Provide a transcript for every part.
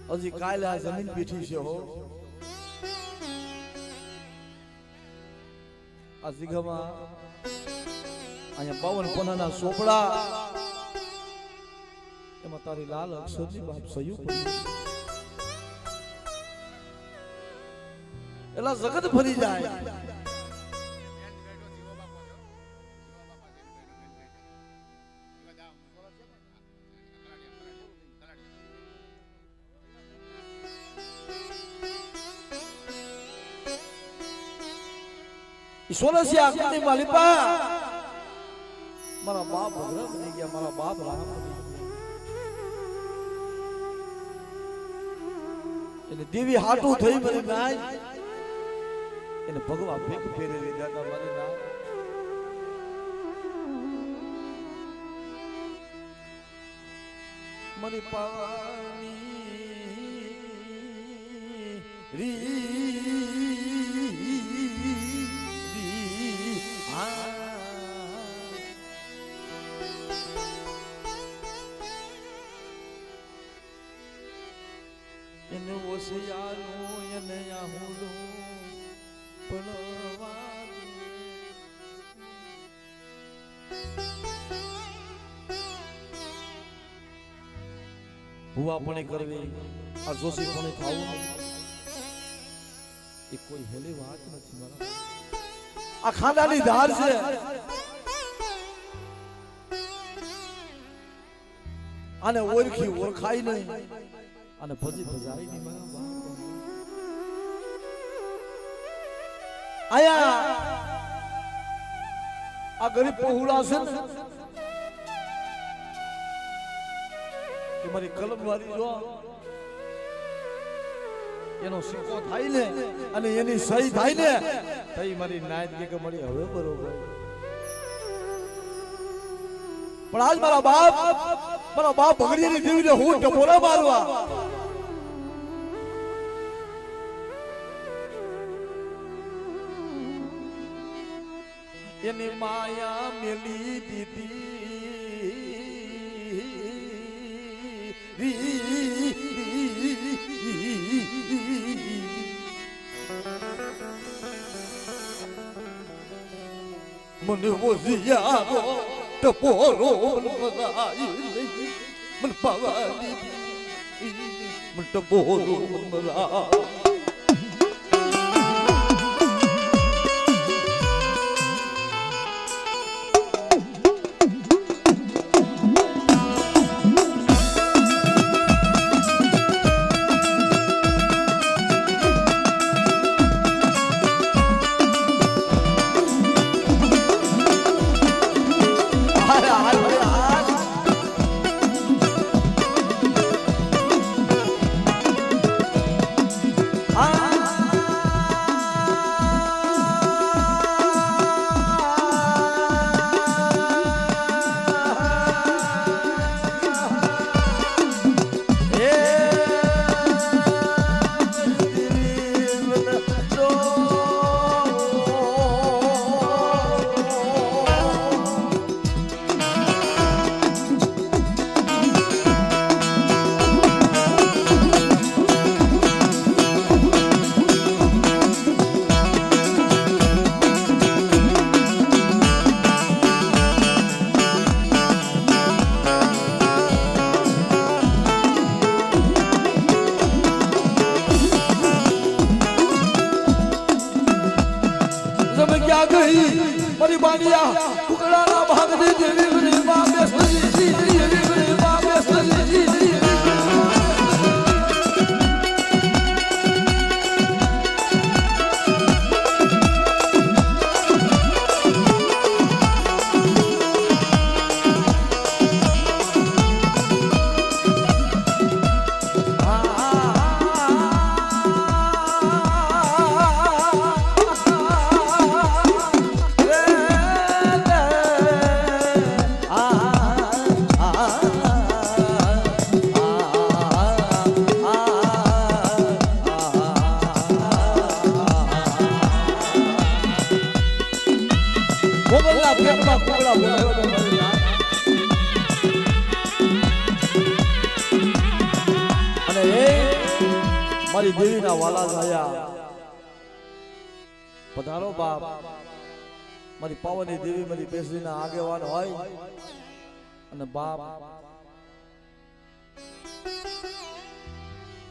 હજી કાલે આ જમીન બેઠી છે હો આ જીગામાં અહીંયા 52 પન્નાના સોપડા એમાં તારી લાલ અક્ષરની બાપ સયું પડી એલા જગત ફરી જાય સોલસિયા કુની માલિપા મારા બાપ ભગરા બની ગયા મારા બાપ રામ બની ગયા એને દેવી હાટું થઈ મારી નાય એને ભગવા ભેગ ફેરે લીધા હતા મારી નાય મારી પાવાની રી એને ઓસિયાલો એને આહુલો પણવાનું ભુવા પણ કરવી આ જોશી પણ ખાવું એ કોઈ હેલી વાત નથી મારા આ ખાંડાની ધાર છે આને ઓળખી ઓળખાય નહીં અને ભજી ભજાય નહીં મારા બાપ આયા આ ગરીબ પહોળા છે ને કે મારી કલમ વાળી જો એનો સિક્કો થાય ને અને એની સહી થાય ને તઈ મારી નાયત કે મારી હવે બરોબર પણ આજ મારા બાપ ભગડીની દેવીને હું ટપોરા મારવા એની માયા મેલી દીધી મને ઓઝિયારો ટપોરો મન પાવાની મન ટપોરો મરા મારી બાનિયા ટુકડાના ભાગની દેવી બાબે સજી બાબે સજી કોબલના પેટમાં કોબળા બોલાવતો મારી નામ અને એ મારી દેવીના વાલા જાયા પધારો બાપ મારી પાવની દેવી મારી બેસરીના આગેવાન હોય અને બાપ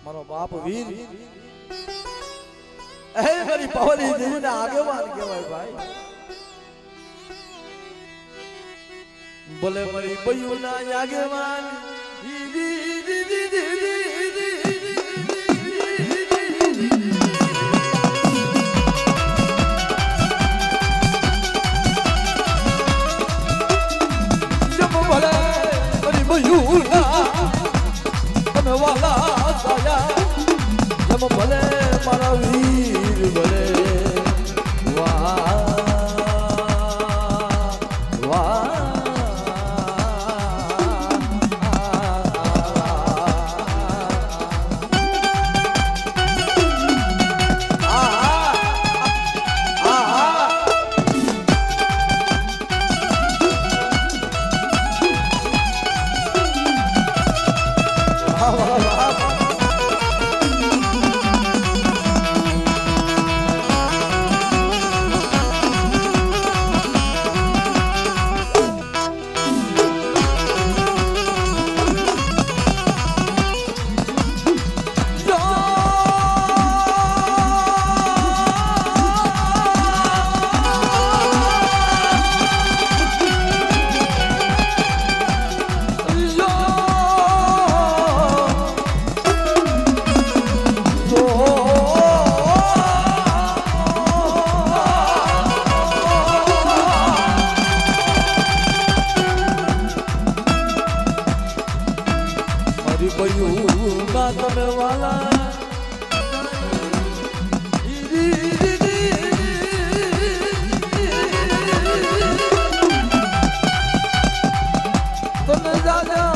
મારો બાપ વીર એ મારી પાવની દેવીના આગેવાન કહેવાય ભાઈ બોલે મારી બયુના આગેવાન તમે વાલા સાયા જમ ભલે મારા વીર ભલે વાહ વાહ તમે વાલા તને દાદા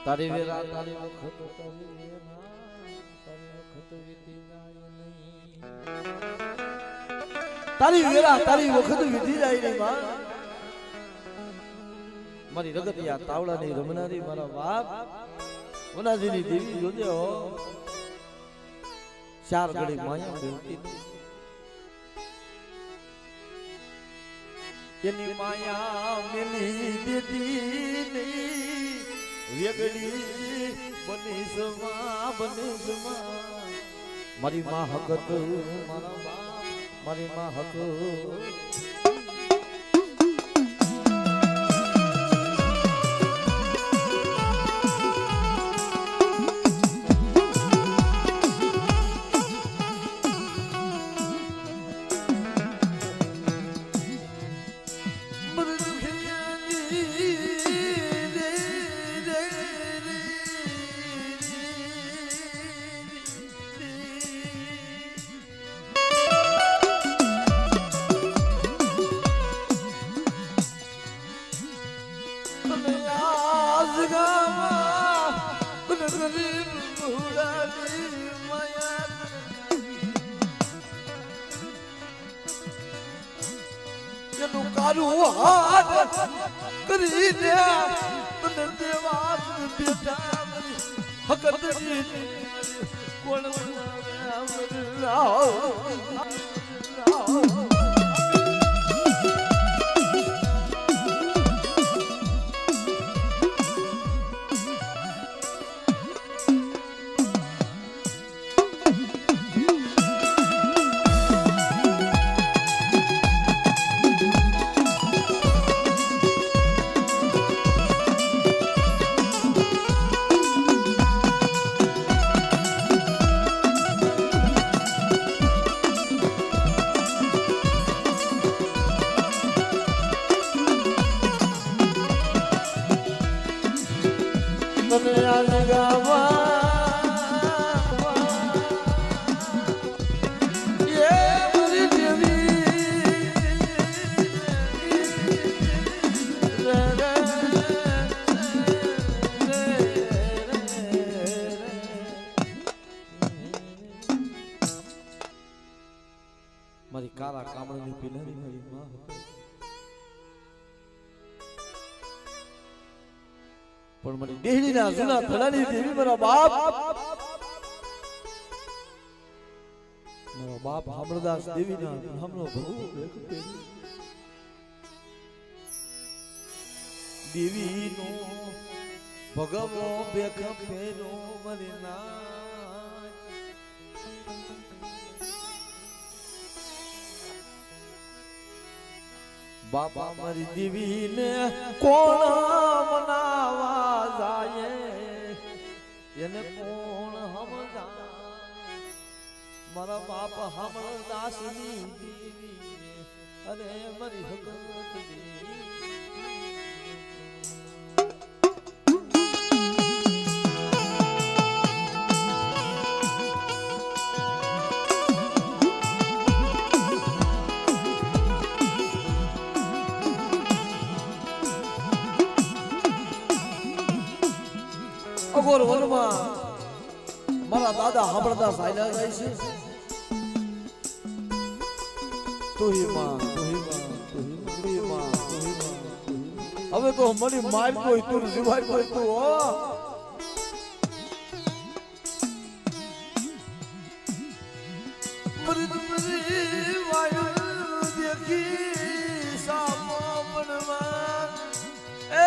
તારી વેરા તારી વખત તારી વેરા તારી વખત વીતી જાય નહીં માં મારી રગતિયા તાવડાની રમનારી મારા બાપ વનાજીની દેવી જોજે હો ચાર ઘડી માયા બેવતી એની માયા મેલી દેતી નહીં વેગડી બનીસમાં મારી માં હકત મારા બાપ મારી માં હક કરીને તને દેવા બેટા હકત કોણ પણ મારી દેહડીના જૂના ધડાની દેવી મારા બાપ હામળદાસ દેવીના હામળો ભગવો દેવીનો ભગવો બેખ ફેરો મારી ના બાપા મારી દેવીને કોણ મનાવા જાય એને કોણ સમજાય મારા બાપ હામળદાસની દેવીને અરે મારી ભગવત દેવી અગોર વનમાં મારા દાદા હામળદાસ આયલા જાય છે તુહી માં હવે તો મળી માર કોઈ તું જીવાય કોઈ તું હો મરી વાયુ દેખી સામો મનમાં એ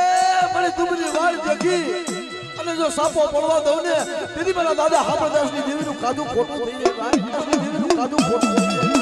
મળી તુમરી વાળ દેખી અને જો સાપો પડવા દઉં ને તેથી મારા દાદા હામળદાસની દેવીનું કાદું ખોટું થઈ જાય દેવીનું કાદું ખોટું થઈ જાય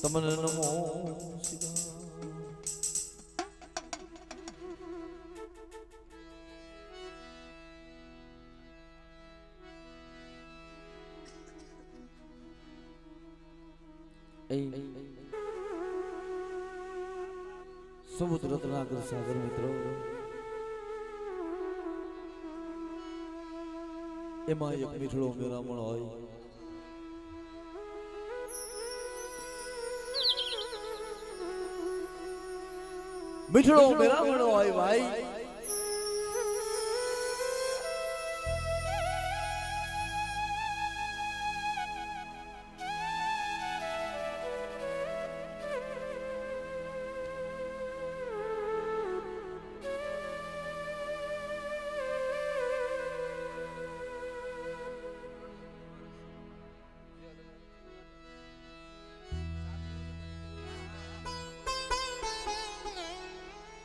તમને નમો સમુદ્ર રત્નાકર સાગર મિત્રો એમાં એક મીઠડો મેરામણ હોય મીઠડો મેરામણ હોય ભાઈ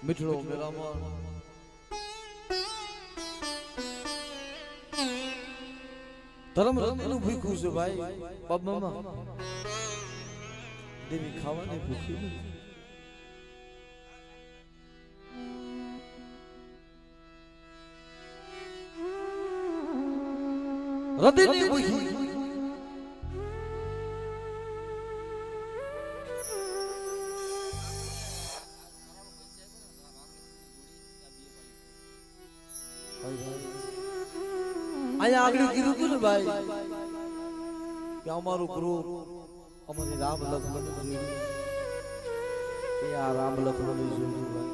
મીઠડો મેરામણ ધર્મ રત્નનું ભૂખ્યું છે ભાઈ બાબા દેવી ખાવાની ભૂખી નથી હૃદયની ભૂખી અહીંયા આગળ કીધું હતું ને ભાઈ કે અમારું ગ્રુપ અમારી રામ લક્ષ્મણ જોયું એ આ રામ લક્ષ્મણ જોયું ભાઈ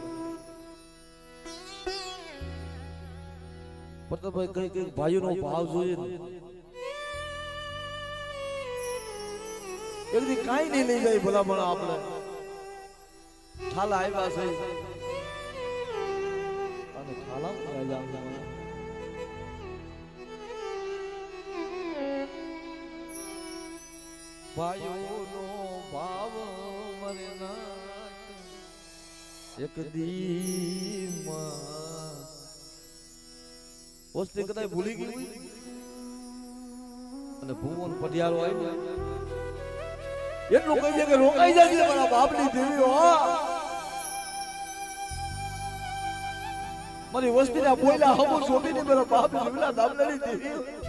પ્રતાપભાઈ કઈ કઈ ભાઈઓનો ભાવ જોઈએ ને એક દી કાંઈ નહીં લઈ જાય ભલા ભલા આપણે ઠાલા આવ્યા છે અને ઠાલા રાજા ભાઈઓનો ભાવ મરે ના એક દીમાં વસ્તી કદાચ ભૂલી ગઈ અને ભુવન પટિયારો આવ્યો એટલું કહી છે કે રોકાઈ જાય મારા બાપની દેવી હો મારી વસ્તીના બોયલા હમુ છોડીને મારા બાપ જીવલા દામલાની દેવી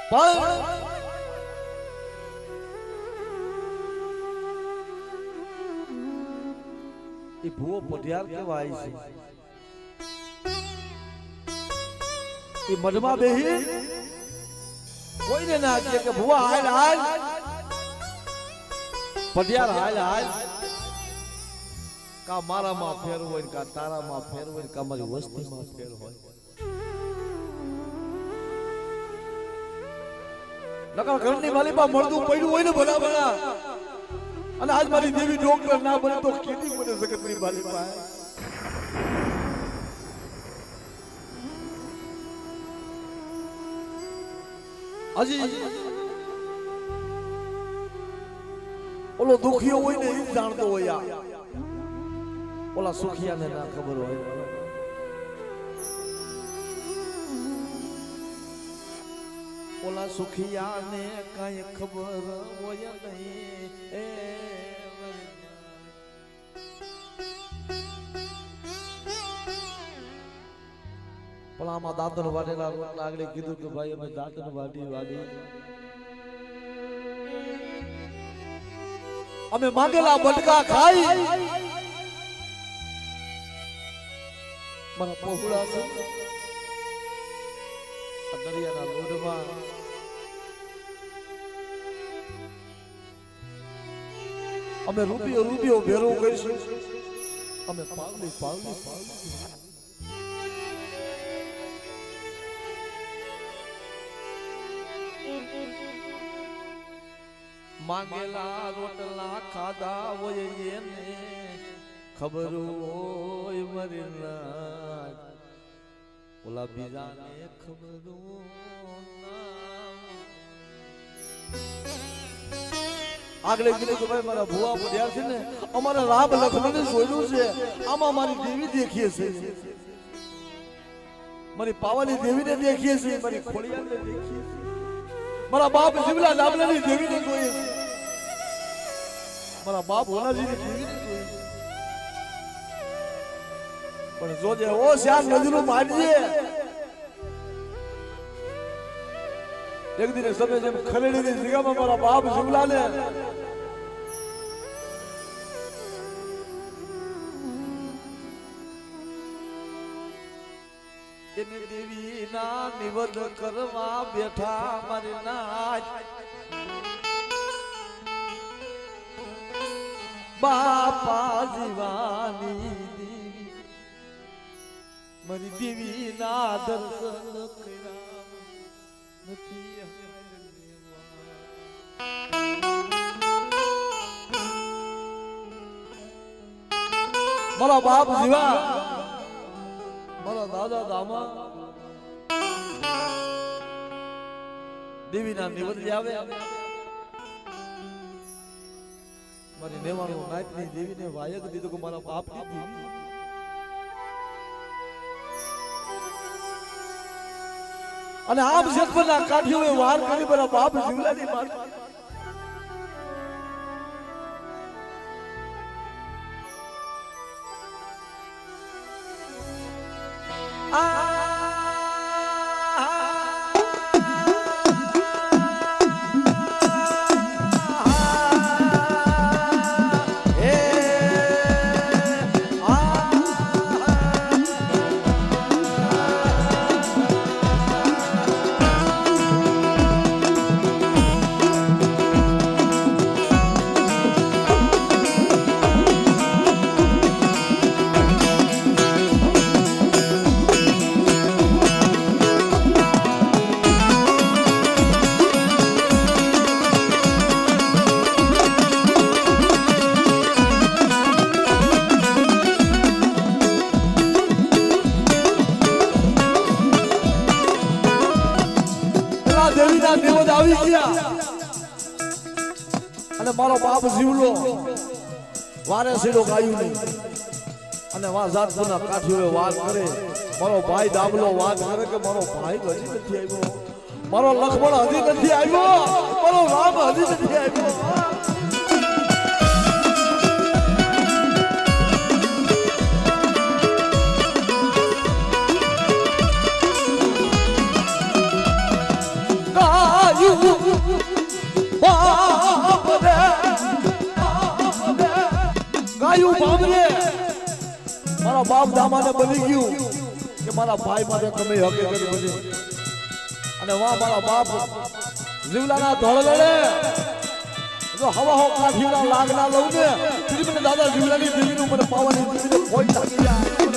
પણ એ ભૂવો પઢિયાર કેવાય છે એ મઢમાં બેહી કોઈને ના કહે કે ભૂવા હાલ હાલ પઢિયાર હાલ હાલ કા મારામાં ફેર હોય કા તારામાં ફેર હોય કા મારી વસ્તીમાં ફેર હોય નકર ઘરની માલિપા મળતું પડ્યું હોય ને ભલા ભલા અને આજ મારી દેવી ડોક્ટર ના બને તો કેવી બને જગતની માલિપા હજી ઓલો દુખિયો હોય ને એ જાણતો હોય ઓલા સુખિયાને ના ખબર હોય ઓલા સુખિયાને કઈ ખબર હોય નહીં પલામાં દાંતણ વાટેલા રોટલા આગળ કીધું કે ભાઈ અમે દાંતણ વાડી અમે માંગેલા બટકા ખાઈ મારા પહોળા છે દરિયાના લોઢમાં અમે રૂપિયો ભેરો કરીશું અમે પાવલી માંગેલા રોટલા ખાધા હોય એને ખબર હોય મરી ના ઓલા બીજાને ખબર આગળ કીધું કે ભાઈ મારા ભુવા પડ્યા છે ને અમારા રામ લખનને જોયેલું છે આમાં મારી દેવી દેખીએ છે મારી પાવાની દેવીને દેખીએ છે મારી ખોડિયાને દેખીએ છે મારા બાપ જીવલા દામલાની દેવીને જોઈએ છે મારા બાપ હોનાજીની દેવીને જોઈએ છે પણ જોજે ઓ શ્યામ નજરું મારજે એક દિને સમય જેમ ખલેડીની જગ્યામાં મારા બાપ જીવલાને એની દેવીના નિવેદ કરવા બેઠા મારી નાચ બાપા જીવાની દેવી મારી દેવીના દર્શન કર્યા નથી મારા બાપ જીવા મારા દાદા દામા દેવીના નિવેદ આવે મારી નેવાનું નાતની દેવીને વાયક દીધું કે મારા બાપની દેવી અને આમ જગતના કાઠીઓએ વાર કરી મારા બાપ જીવલાની માર આવી ગયા અને મારો બાપ જીવલો વારે સીડો ગાયું નહીં અને વા જાતના કાઠીઓ વાત કરે મારો ભાઈ દાબલો વાત કરે કે મારો ભાઈ હજી નથી આવ્યો મારો લક્ષ્મણ હજી નથી આવ્યો મારો રામ હજી નથી આવ્યો ગાયું બાબરે મારા બાપ દામાને બની ગયું કે મારા ભાઈ માટે તમે હકીકત બની અને વાહ મારા બાપ જીવલાના ધોળ લડે જો હવા હો કાઠીના લાગના લઉં ને પછી મને દાદા જીવલાની દેવીનું મને પાવાની દેવીને કોઈ લાગી જાય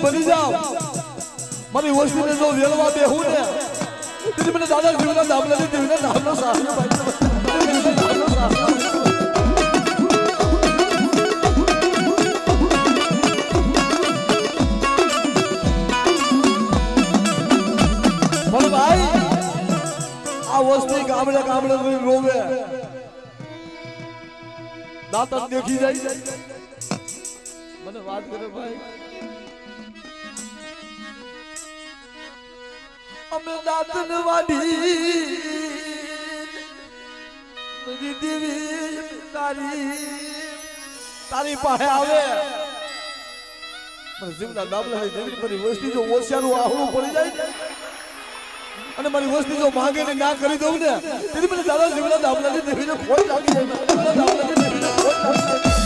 બની જાવ મારી વસ્તીને જો વેલવા બેહું ને તેથી મને દાદા જીવના દાબલાની દેવીના નામનો સાહસ ભાઈ આ વસ્તી ગામડે ગામડે રોવે દાંત દેખી જાય મને વાત કરે ભાઈ અમે દાતન વાડી મારી દેવી તારી પાસે આવે મને જીવના દાબલા દેવી મારી વસ્તી જો ઓછાનું આહુડું પડી જાય અને મારી વસ્તી જો માંગે ને ના કરી દઉં ને તેથી મને દાદા જીવના દાબલાની દેવીને ખોટ લાગી જાય દાબલાની દેવીને ખોટ લાગી જાય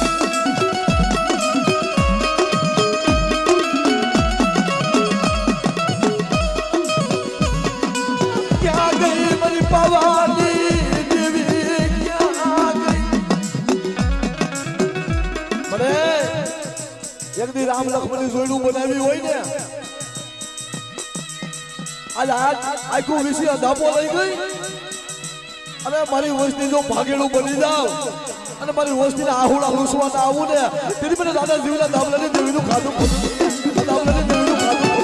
એકદી રામ લક્ષ્મણની જોડું બનાવી હોય ને આજ આખું વિષય ધાપો લઈ ગઈ અને મારી વસ્તી જો ભાગેલું બની જાવ અને મારી વસ્તીને આહુડા લૂસવાના આવું ને તેથી મને દાદા જીવના દાબલાની દેવીનું ખાધું દાબલાની દેવીનું ખાધું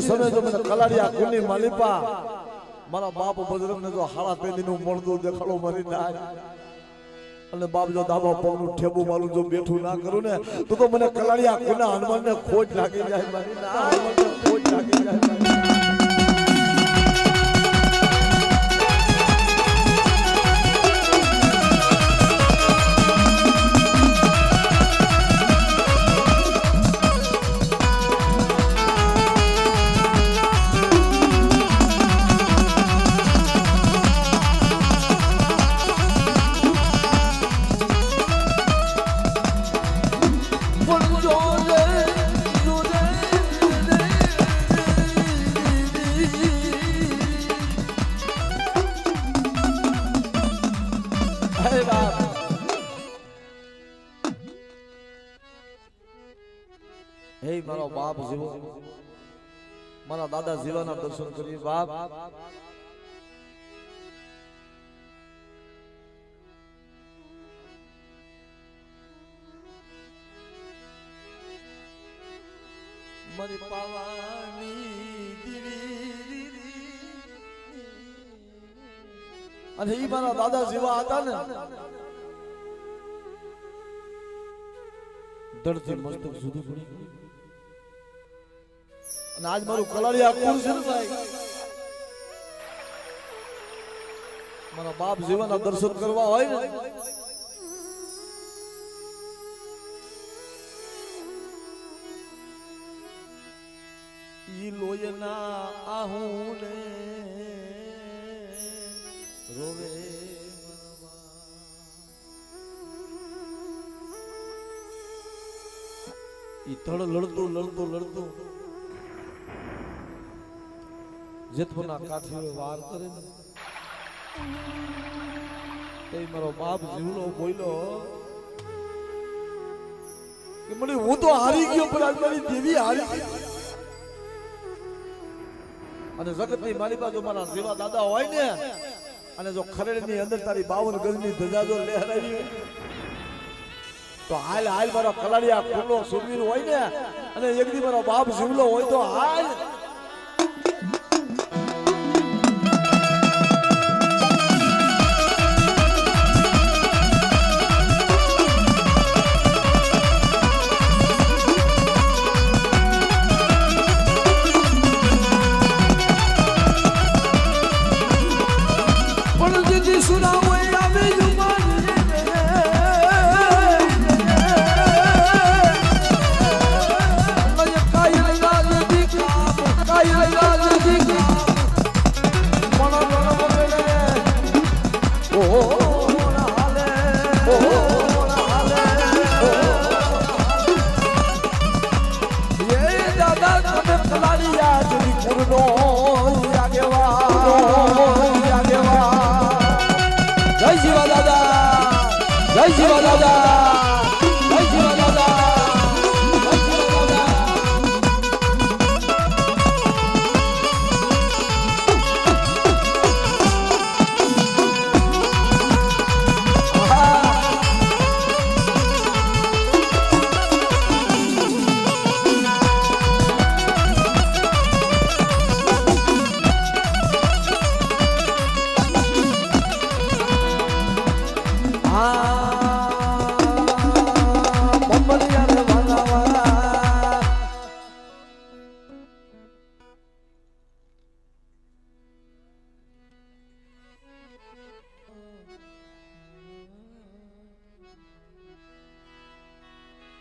સમય જો મને કલાડિયા કુની માલિપા મારા બાપ બજરંગને જો હાડા પેદીનું મળદું દેખાડો મારી ના અને બાપ જો દાબા પગનું ઠેબુ મારું જો બેઠું ના કરું ને તો મને કલાડિયા કુના હનુમાનને ખોટ લાગી જાય મારી ના હનુમાનને ખોટ લાગી જાય હે મારો બાપ જીવો મારા દાદા જીવાના દર્શન કરીએ બાપ મારી પાવાની અને ઈ મારા દાદા જેવા હતા ને દર્દથી મસ્તક જુદું પડી અને આજ મારું કલાળી આખું છે ને ભાઈ મારા બાપ જીવાના દર્શન કરવા હોય ને ઈ લોયના આહુને રોવે ઈ તળ લડતું લડતું લડતું જેતપના કાઠીઓ વાર કરે ને તે મારો બાપ જીવલો બોલ્યો કે મને હું તો હારી ગયો પણ આજ મારી દેવી હારી ગઈ અને જગતની મારી બાજુ મારા જેવા દાદા હોય ને અને જો ખરેડની અંદર તારી 52 ગજની ધજા જો લહેરાવી તો હાલ હાલ મારો કલાડિયા ખુલ્લો સુરવીર હોય ને અને એક દી મારો બાપ જીવલો હોય તો હાલ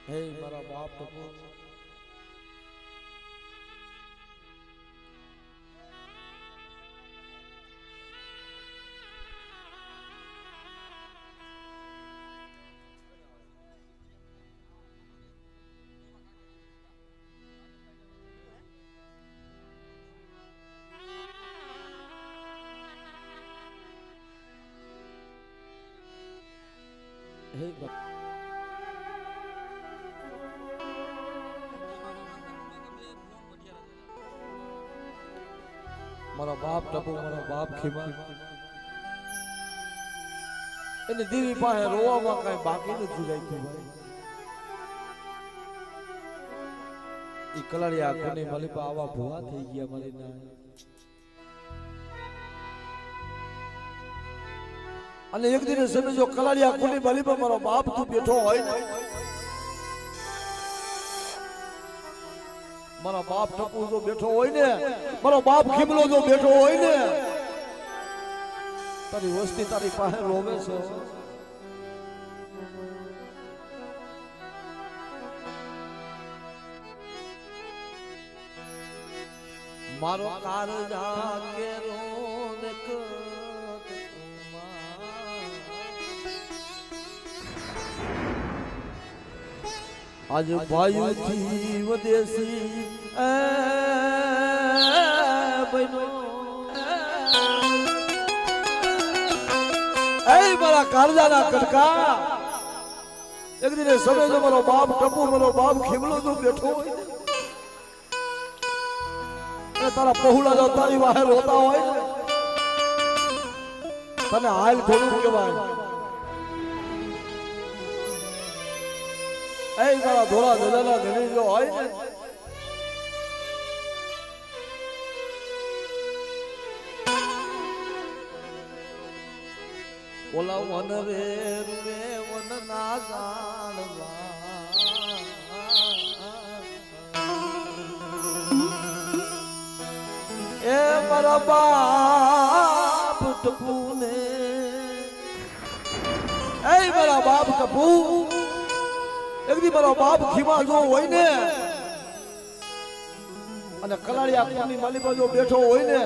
હે મારા બાપ ટકો હે મારા બાપ ટપુ મારા બાપ ખીમા એને દેવી પાસે રોવામાં કઈ બાકી નથી રાખ્યું ભાઈ ઈ કલાડિયા કોની મલીપા આવા ભૂવા થઈ ગયા મારી ના અને એક દિને સમય જો કલાડિયા કોની મલીપા મારો બાપ તું બેઠો હોય ને મારા બાપ ટપુ જો બેઠો હોય ને મારો બાપ ખીમલો જો બેઠો હોય ને તારી વસ્તી તારી પાસે રોવે છે મારો કારજા કેરો ને આજ ભાઈ થી વદેશી બનો એ મારા કારજાના કટકા એક દિને સમય જો મારો બાપ ટપુ મારો બાપ ખીમલો જો બેઠો હોય અને તારા પહોળા જો તારી વાહે રોતા હોય ને તને હાલ થોડું કહેવાય એ તારા ધોળા ધજાના ધણી જો હોય ને ઓલા વન રે રે વન ના જાણવા એ મારા બાપ ટપુ ને એ મારા બાપ ટપુ એકદી મારો બાપ ખીમા જો હોય ને અને કલાળિયા કોની માલી પર જો બેઠો હોય ને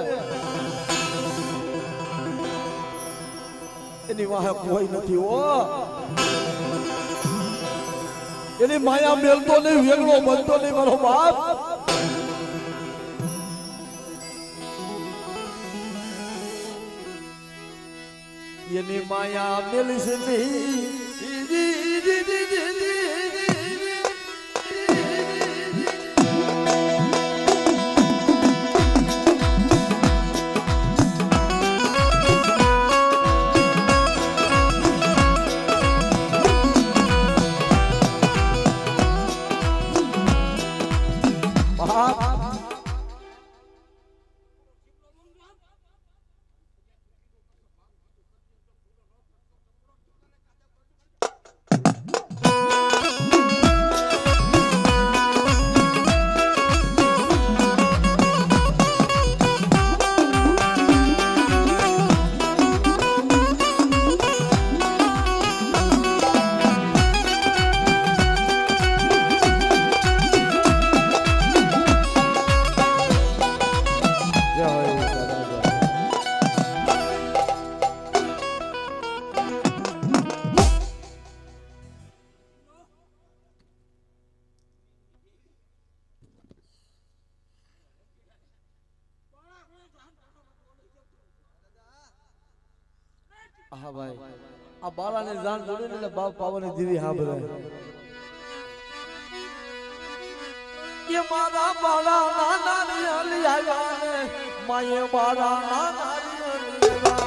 એની વાહે કોઈ નથી હો એની માયા મેલતો નહીં વેગળો બનતો નહીં મારો બાપ એની માયા મેલીશ નહીં હા ભાઈ આ બાળાને જાણ જોડે ને બાપ પાવાની દીવી હા ભરાય એ મારા બાળા નાના રિયલી આવ્યા ને માયે બાળા નાના રિયલી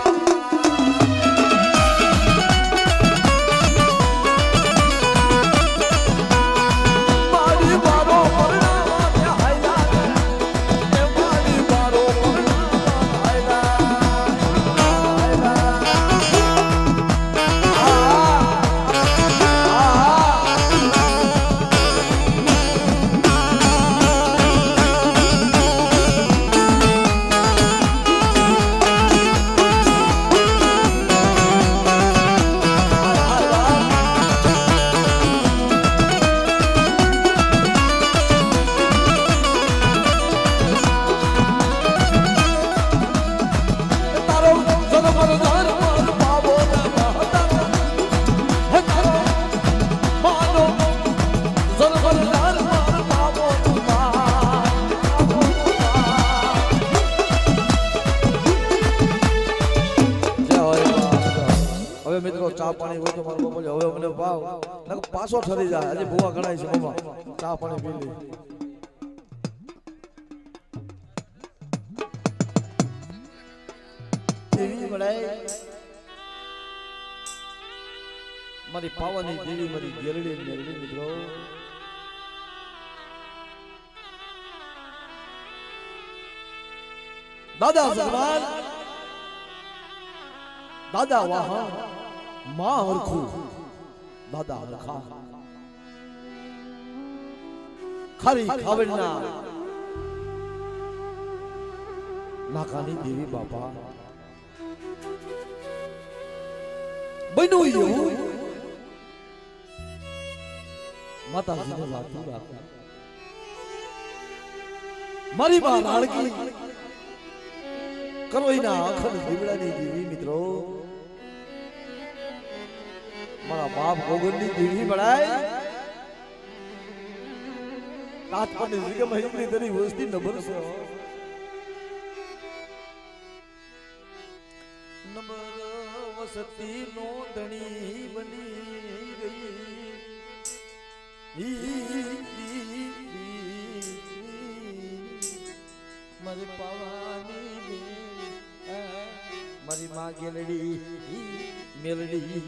મારી બારો પરણા ને હાયલા ને મારી બારો પરણા હાયલા ચા પાણી હોય તો મારો બાપા હવે મને ભાવ નકર પાછો ઠરી જાય આજે ભૂવા ગણાય છે બાબા ચા પાણી પી લે દેવી બડાય મારી પાવાની દેવી મારી ગેરડી મેરડી મિત્રો દાદા ભગવાન દાદા વાહ मां हरखू दादा हरखा खरी खावड़ना नाकानी देवी बापा बनो यो माताजी ने वातू राखी मारी बा लाड़की करोईना अखंड जीवड़ानी देवी मित्रों मारा बाप गोगनी देवी बड़ाई रात पर निजके महीने तेरी वस्ती नंबर से नंबर वसती नोंदणी बनी गई मारे ગેલડી મેલડી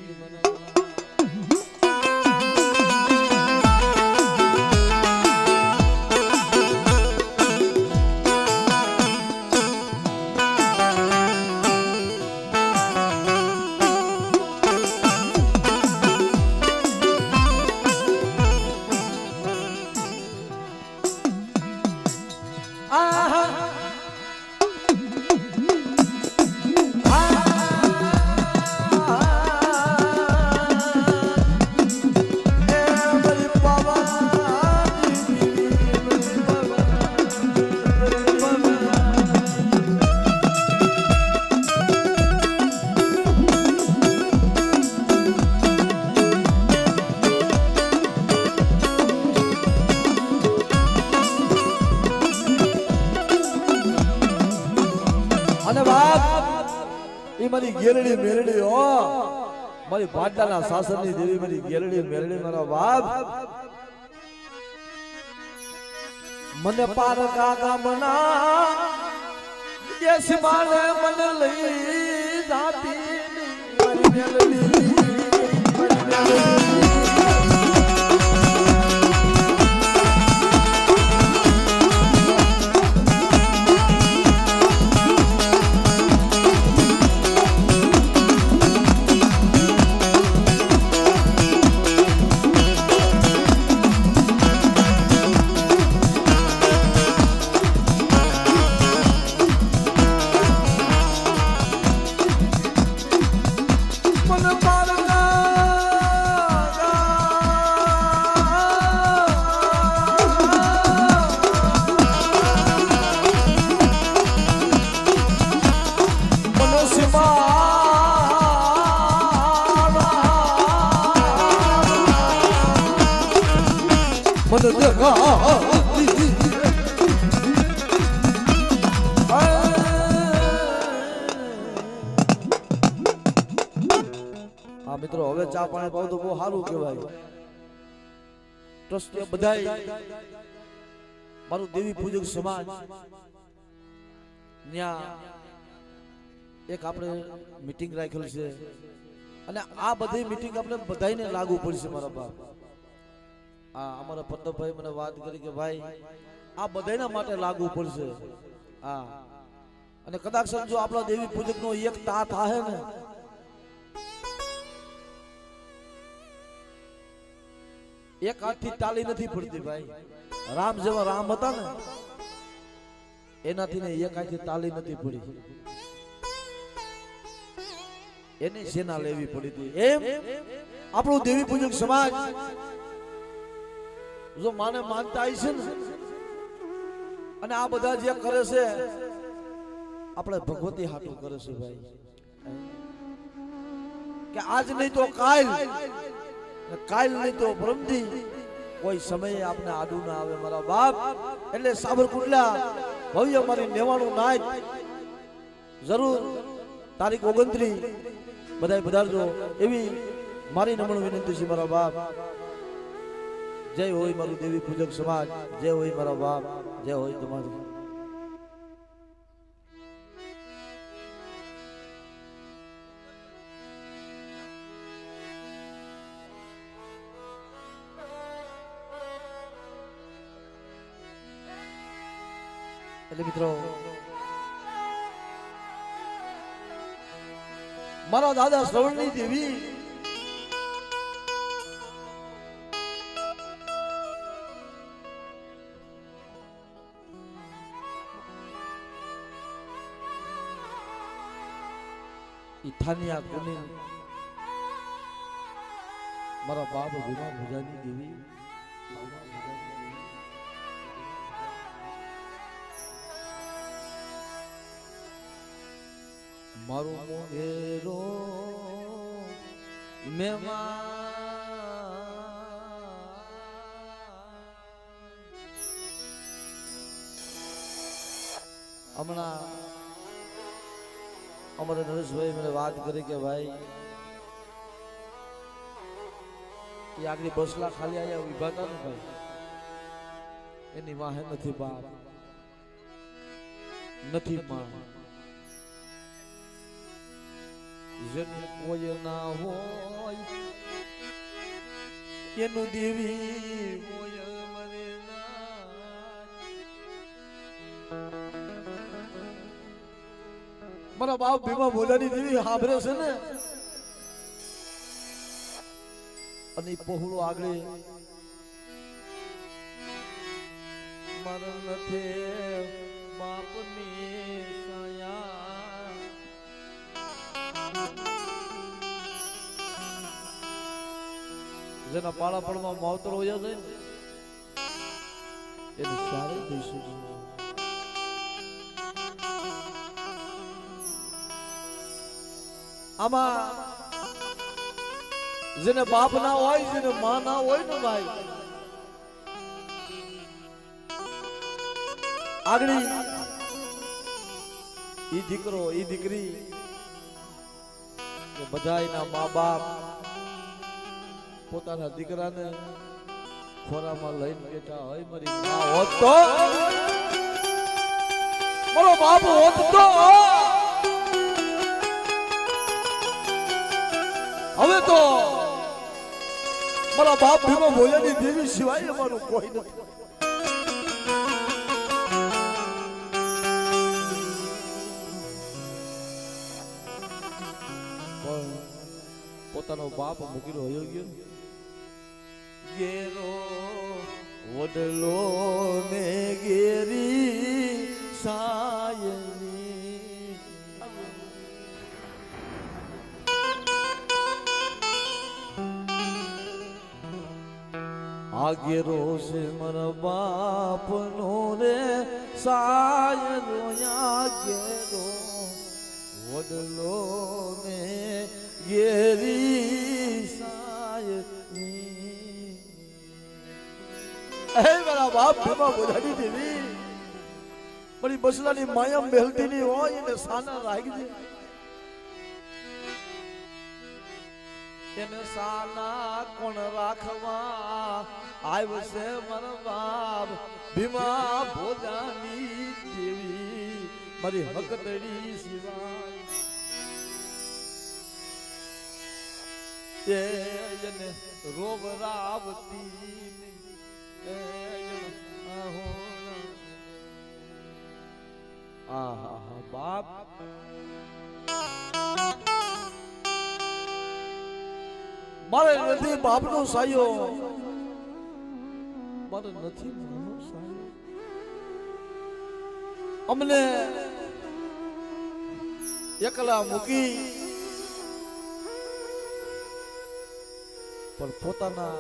મારી ગેલડી મેલડી ઓ મારી પાટલાના શાસનની દેવી મારી ગેલડી મેલડી મારા બાપ મને પાર કાકા મના એ સિમાને મને લઈ જાતી મારી મેલડી મિત્રો હવે ચા પાણી પાવ તો બહુ સારું કહેવાય ટ્રસ્ટી બધાય મારું દેવી પૂજક સમાજ ત્યાં એક આપણે મીટિંગ રાખેલ છે અને આ બધી મીટિંગ આપણે બધાને લાગુ પડશે મારા બાપ અમારા પંતભાઈ મને વાત કરી કે ભાઈ આ બધાના માટે લાગુ પડશે અને કદાચ જો આપણા દેવી પૂજક નો એક તા થાય ને એક હાથથી તાલી નથી પડતી ભાઈ રામ જેવા રામ હતા ને એનાથી ને એક હાથથી તાલી નથી પડી એની સેના લેવી પડી હતી એમ આપણું દેવી પૂજક સમાજ જો માને માનતા આવી છે ને અને આ બધા જે કરે છે આપણે ભગવતી હાટું કરે છે ભાઈ કે આજ નહીં તો કાલ કાલ નહીં તો પરમદી કોઈ સમયે આપને આડું ના આવે મારા બાપ એટલે સાબરકુંડલા ભવ્ય મારી 99 નાઈટ જરૂર તારીખ 29 બધાય પધારજો એવી મારી નમ્ર વિનંતી છે મારા બાપ જય હોય મારું દેવી પૂજક સમાજ જય હોય મારા બાપ જય હોય તમારું એટલે મિત્રો મારા દાદા શ્રવણની દેવી ઇથાનિયા કોની મારા બાપ ભીમા ભુજાની દેવી મારું મોગેરો હમણાં અમારે નરેશભાઈ મને વાત કરી કે ભાઈ એ આગળ બસલા ખાલી આયા ઉભા હતા ને ભાઈ એની વાહે નથી બાપ નથી માં જેનું કોઈ ના હોય એનું દેવી મોય મરે મારા બાપ ભીમા ભોલાની દેવી હાંભરે છે ને અને પહોળો આગળ મારા નથી બાપની સાયા જેના પાળા પડમાં માવતર હોય છે એને સારે દઈશું આમાં જેને બાપ ના હોય જેને માં ના હોય ને ભાઈ આગળી ઈ દીકરો ઈ દીકરી બધાયના મા બાપ પોતાના દીકરાને ખોરામાં લઈને બેઠા હોય મારી માં હોત તો મારો બાપ હોત તો હવે તો મારા બાપ ભીમા ભોલાની દેવી સિવાય અમારું કોઈ નથી પોતાનો બાપ મૂકીને હોયો ગયો ગેરો વડલો ને ગેરી સાયની આ ગેરો છે મારા બાપ નો રે સાયનો આ ગેરો વડલો ને ગેરી સાયની એ મારા બાપ ભીમા ભોલાની દેવી મારી બસલાની માયા મેલતી ની હોય એને સાના રાખી એને સાના કોણ રાખવા આવશે મારા બાપ ભીમા ભોલાની દેવી મારી હકદડી સિવાય એને રોગ રાવતી આહા બાપ મારે નથી બાપનો સાયો મારે નથી માનો સાયો અમને એકલા મૂકી પણ પોતાના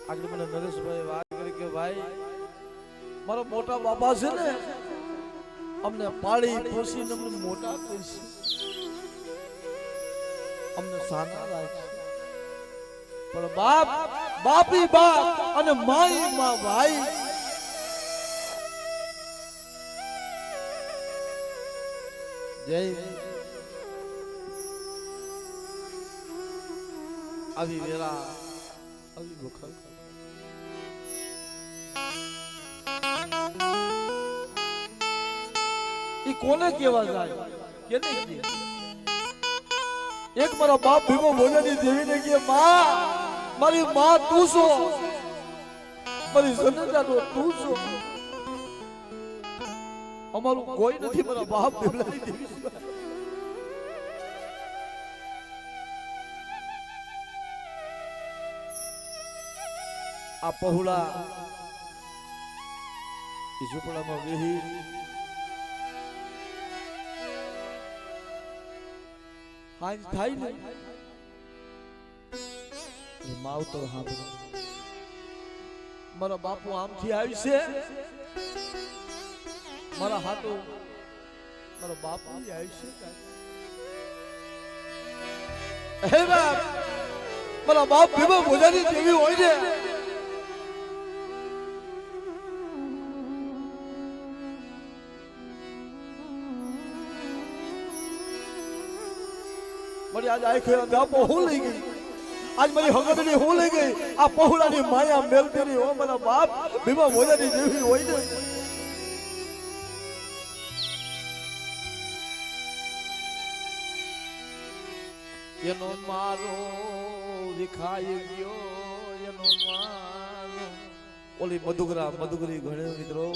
આગળ મને નરેશભાઈ વાત કરી કે ભાઈ મારા મોટા બાપા છે ને અમને પાળી પોષીને અમને મોટા કરશે અમને સાના રાખશે પણ બાપ બાપી બાપ અને માઈ માં ભાઈ જય આવી વેરા આવી વખત ઈ કોને કેવા જાય કે નહીં એક મારા બાપ ભીમો ભોલાની દેવીને કે માં મારી માં તું છો મારી જનતા નો તું છો અમારું કોઈ નથી મારા બાપ ભીમલાની દેવી આ પહોળા ઝૂંપડામાં બેહી હાજ થાય ને માવતર હાંભળો મારા બાપુ આમથી આવી છે મારા હાટો મારા બાપુ આવી છે હે બાપ મારા બાપ ભીમા ભોલાની દેવી હોય ને મારી આજ આંખે અંધાપો હું લઈ ગઈ આજ મારી હગડની હું લઈ ગઈ આ પહોળાની માયા મેલતી હો મારા બાપ ભીમા ભોલાની દેવી હોય ને એનો મારો વિખાઈ ગયો એનો મારો ઓલી મધુગરી ઘણે મિત્રો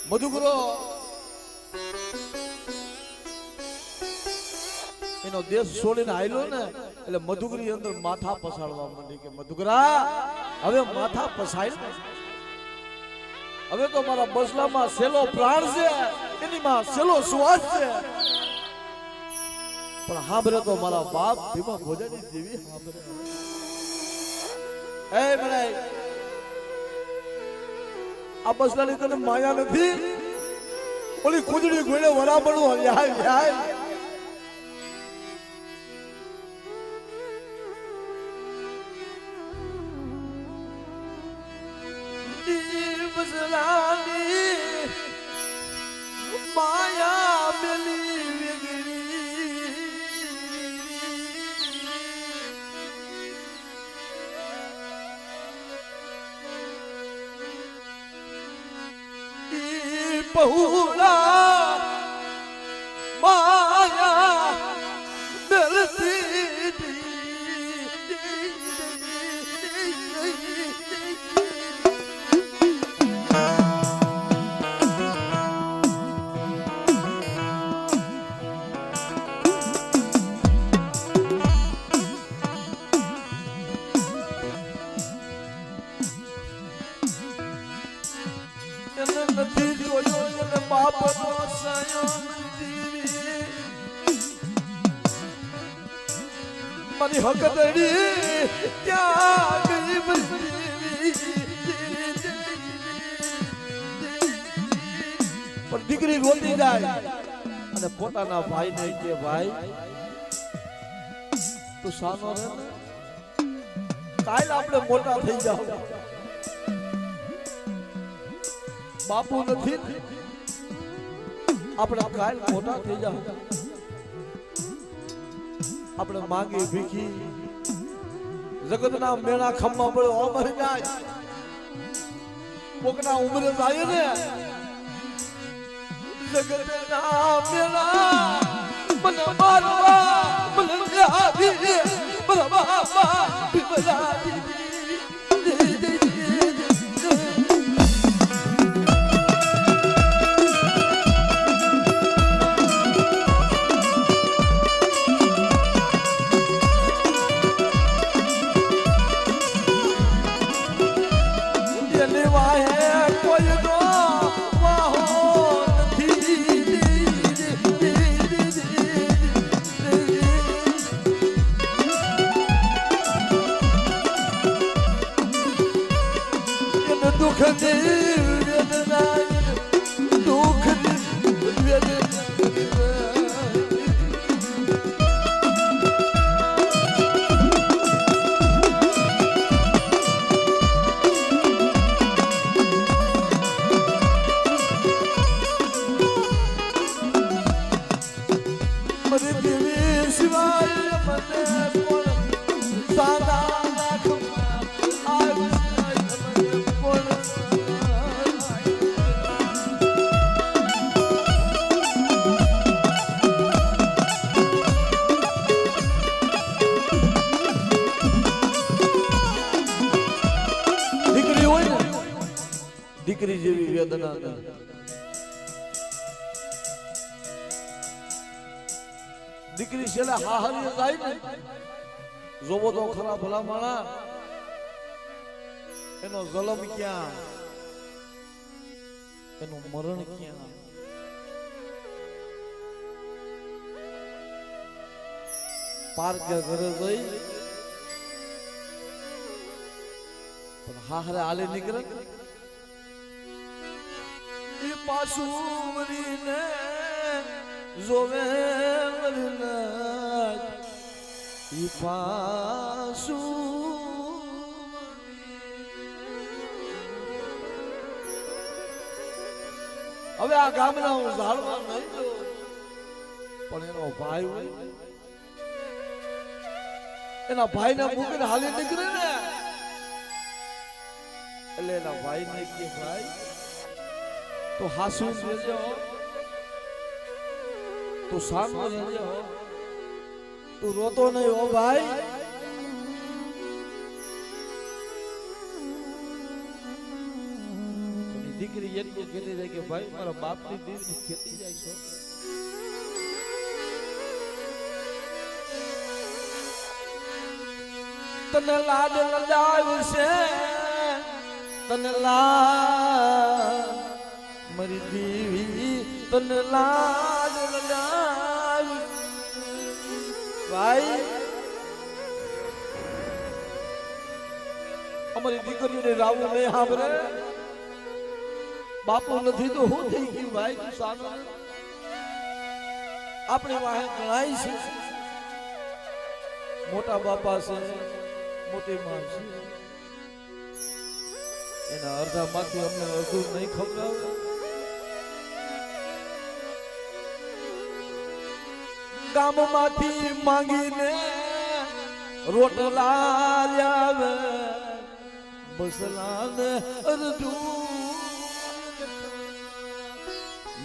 મધુગરો એનો દેશ છોડીને આયલો ને એટલે મધુગરી અંદર માથા પસાડવા માંડી કે મધુગરા હવે માથા પસાય હવે તો મારા બસલામાં સેલો પ્રાણ છે એની માં સેલો શ્વાસ છે પણ હાંભરે તો મારા બાપ ભીમા ભોજાની દેવી હાંભરે એ મનાઈ આ બસલાની તને માયા નથી ઓલી કુદડી ગોળે વરાબણું યાય માયા મેલી વેગળી પહુલા માયા મેલતી નથી જોયો અને બાપનો સંયમ જીવી મારી હકદડી ત્યાં ગઈ પણ દીકરી રોતી જાય અને પોતાના ભાઈને કે ભાઈ તું સાનો રહે ને કાલ આપણે મોટા થઈ જાવ બાપુ નથી આપણે કાલ મોટા થઈ જાવ આપણે માંગી ભીખી જગતના મેળા ખમ્મા પડે અમર જાય કોકના ઉમરે જાય ને જગતના મેળા મને મારવા મને આધી મને બાબા બિમલા દીકરી જેવી વેદના દીકરી છેલ્લે હાહરીએ જાય ને જોવો તો ખરા ભલા માણા એનો જલમ ક્યાં એનું મરણ ક્યાં પારકે ઘરે જઈ પણ હાહરે આલે નીકળે પાછું મરીને જોવે મરના ઈ પાછું હવે આ ગામના હું ઝાડવા નહીં જો પણ એનો ભાઈ હોય એના ભાઈને મૂકીને હાલી નીકળે ને એટલે એના ભાઈ ને કે ભાઈ તો હાસુ દેજો તું શાંત રહેજે હો, તું રોતો નહીં હો ભાઈ. દીકરી એટલું કહેતી જાય કે ભાઈ મારા બાપની દીકરી ખેતી જાય છો. તને લાડ લડાવશે, તને લાડ મારી દેવી, તને લાડ લડાવશે ભાઈ. અમારી દીકરીઓને રાવણ નહીં સાંભળે. બાપુ નથી તો હું થઈ ગયું ભાઈ. તું સાનો આપણી વાહે ગણાય છે. મોટા બાપા છે, મોટી માં છે, એના અડધા માંથી અમને અડધું નહીં ખવડાવે. ગામમાંથી માંગીને રોટલા લાવે, બસલાને અડધું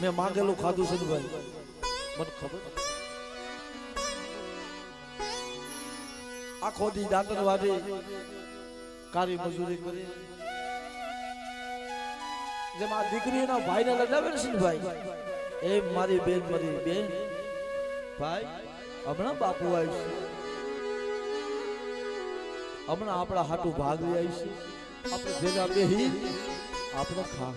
મેં માંગેલું ખાધું છે ભાઈ, મને ખબર. આખો દી દાંતર વાળી કારી મજૂરી કરી. જેમ આ દીકરી એના ભાઈને લગાવે છે ને ભાઈ, એમ મારી બેન ભાઈ હમણાં બાપુ આવી છે, હમણાં આપણા હાટું ભાગ લઈ આવી છે. આપણે ભેગા બેહી આપણે ખા,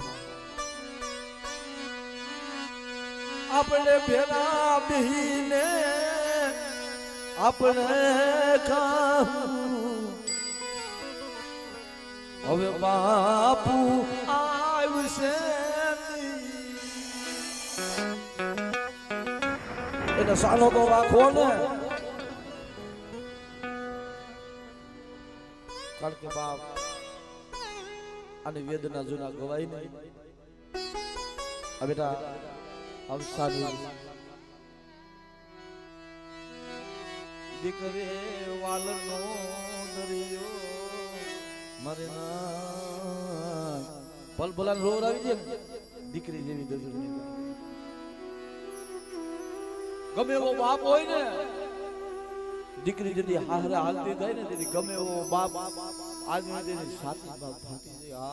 આપણે ભેગા બેહીને આપણે ખાવું. હવે બાપુ આવશે એને સાનો તો રાખો ને, કારણ કે બાપ આની વેદના જૂના ગવાય નહીં. બેટા અવસાની દીકરી વાલનો દરિયો મારે ના પલ ભલાન રોર આવી જાય ને દીકરી જેવી દજરી. ગમે એવો બાપ હોય ને, દીકરી જેથી હારે હાલતી થાય ને તેથી ગમે એવો બાપ આજની તેની સાથી બાપ ફાટી જાય.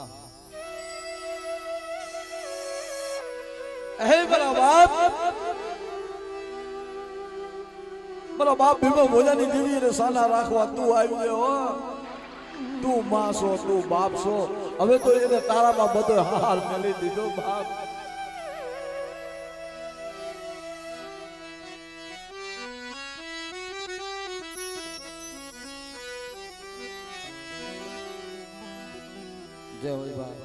હે મારા બાપ, મારા બાપ ભીમો ભોજાની દેવી ને સાના રાખવા તું આવી ગયો. તું માં છો, તું બાપ છો. હવે તો એને તારામાં બધો હાર મેલી દીધો બાપ. જય હોય બાપ.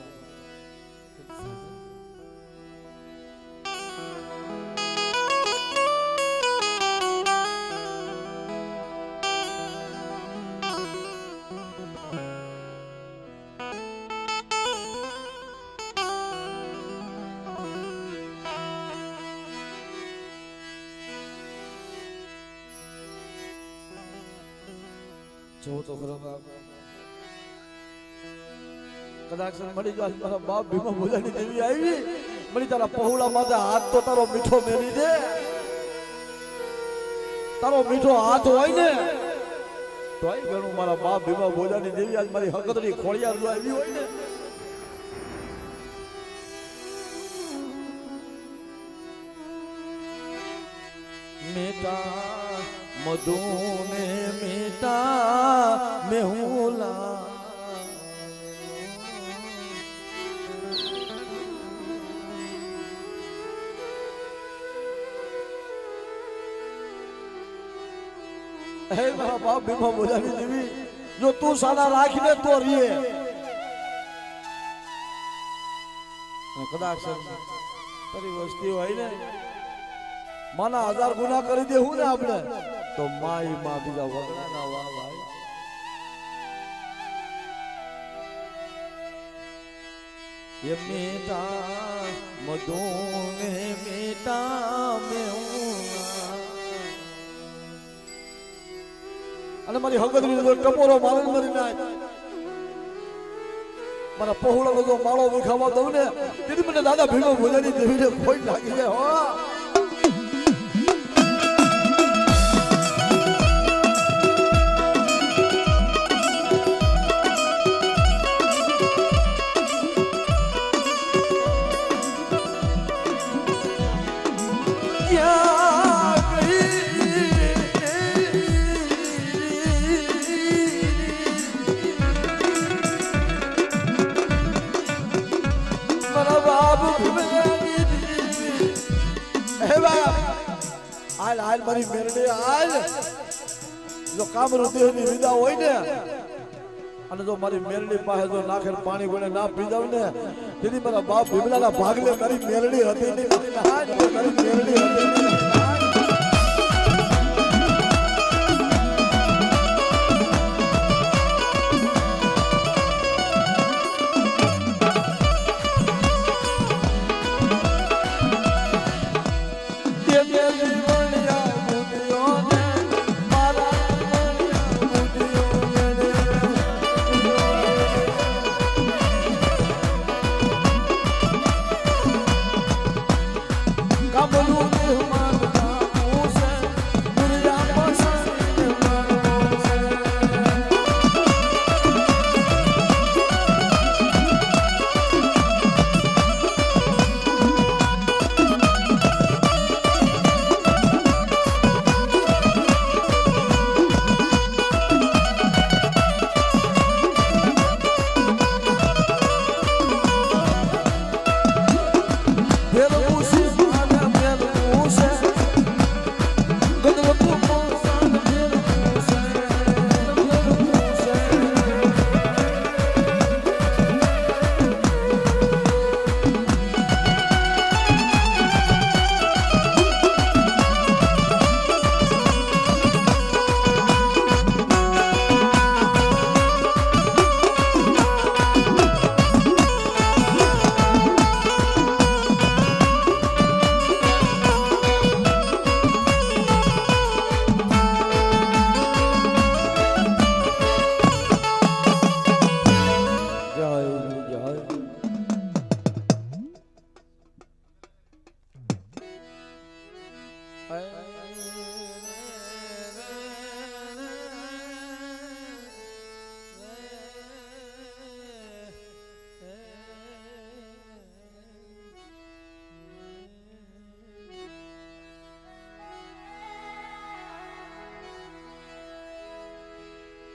જો તો ખરો બાપ, કદાચ મળી જાય મારા બાપ ભીમા ભોજાની દેવી આવી મળી, તારા પહોળા માથે હાથ તો તારો મીઠો મેલી દે. તારો મીઠો હાથ હોય ને તો આઈ ગણું મારા બાપ ભીમા ભોજાની દેવી આજ મારી હકતરી ખોળિયાર જો આવી હોય ને. મેટા મધુને મેટા મેહુલા હે મારા બાપ ભીમા ભોજાની દેવી, જો તું સાના રાખીને તો રીએ. કદાચ તારી વસ્તી હોય ને માના 1000 ગુના કરી દેવું ને આપણે તો માઈ માં બીજા વગડા ના વાહ ભાઈ. એ મેટા મધુને મેટા મેહુના અને મારી હગદરી ટપોરો મારે મરી નાખ. મારા પહોળા જો માળો વિખાવા દઉં ને તેથી મને દાદા ભીમો ભોજાની દેવીને કોઈ લાગી જાય. હો જો કામરૂ દેહની વિદા હોય ને અને જો મારી મેરડી પાસે જો નાખે પાણી ગોળે ના પી જાવ ને તેથી મારા બાપ ભીમલાના ભાગલે મારી મેરડી હતી ને મારી મેરડી હતી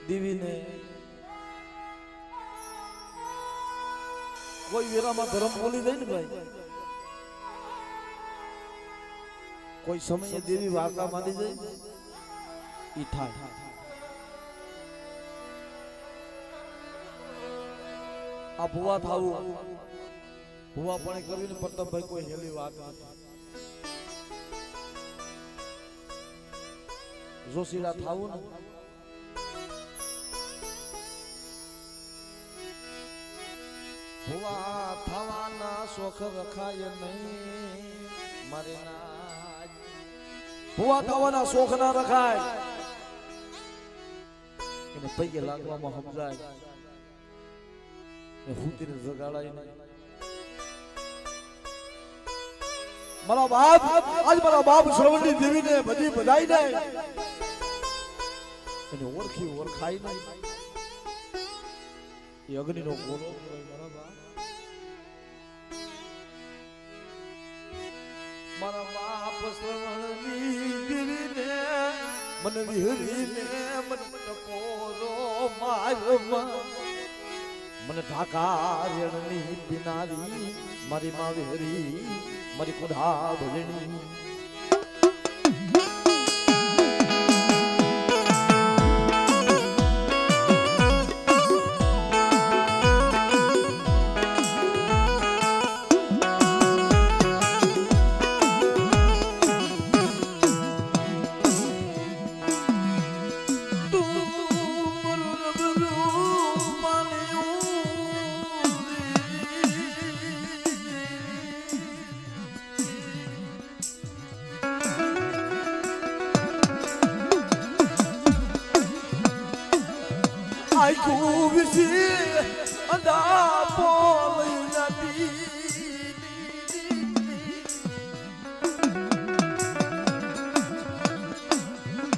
દેવીને કોઈ વેરામાં ધર્મ બોલી દે ને ભાઈ કોઈ સમયે દેવી વાર્તા માંડી જાય ઈ થાય આ ભુવા થાવું ભુવા પણ કરવી ને પ્રતાપભાઈ કોઈ હેલી વાત નથી જોશીલા થાવું ને ભુવા થવાના શોખ રખાય નહીં મારે ના ભુવા થવાના શોખ ના રખાય એને પૈકે લાગવામાં સમજાય ને ભૂતીને જગાડાય નહીં મારા બાપ આજ મારા બાપ શ્રવણની દેવીને બધી બધાઈ દે એને ઓળખી ઓળખાય નહીં એ અગ્નિનો ગોળો મારા બાપ શ્રવણની દેવીને મન વિહરીને મન પોરો મારમાં મને ઢાકા રણની બિનારી મારી માં વિહરી મારી ખુદા ભજણી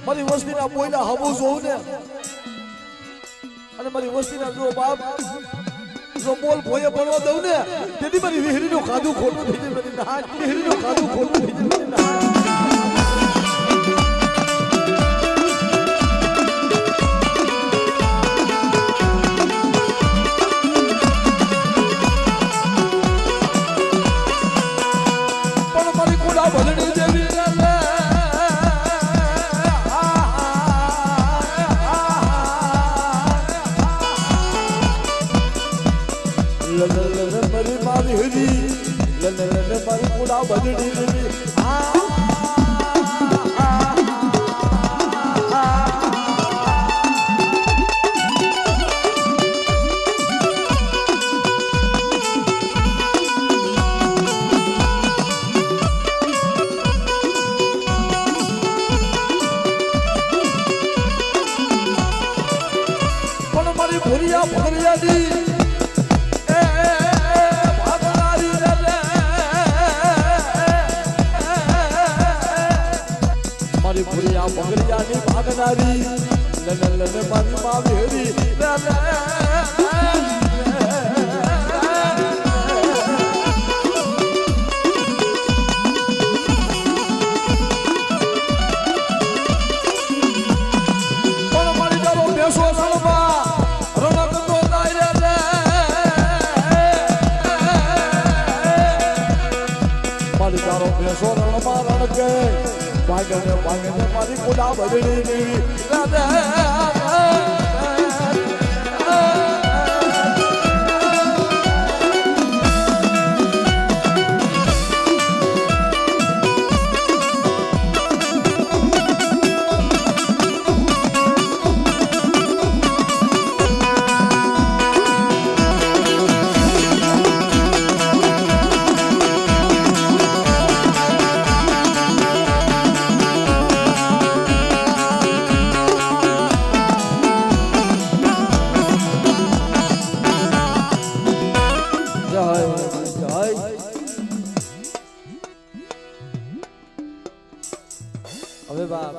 મારી વસ્તીના બોયલા હવું જોઉં ને અને મારી વસ્તીના જો બાપ જો બોલ ભોયે બોલવા દઉં ને તેથી મારી વિહરીનું ખાધું ખોટું થઈ જાય મારી નાક વિહરીનું ખાધું ખોટું થઈ જાય મારી નાક પણ મારી કોડા ભજણી દેવી લને મારી કુડા બજડી ભૂરિયા ભૂરિયાની એ ભાગનારી રે મારી ભૂરિયા ભૂરિયાની ભાગનારી લને લને મારી માં વેરી પણ મારી તારો બેસો સળવા તારો ભેસો રણમાં રણકે ભાગને ભાગને મારી કુડા બદડી હવે બાપ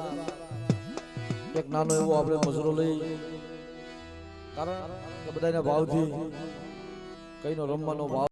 એક નાનો એવો આપણે મજરો લઈ કારણ કે બધાના ભાવથી કઈનો રમવાનો ભાવ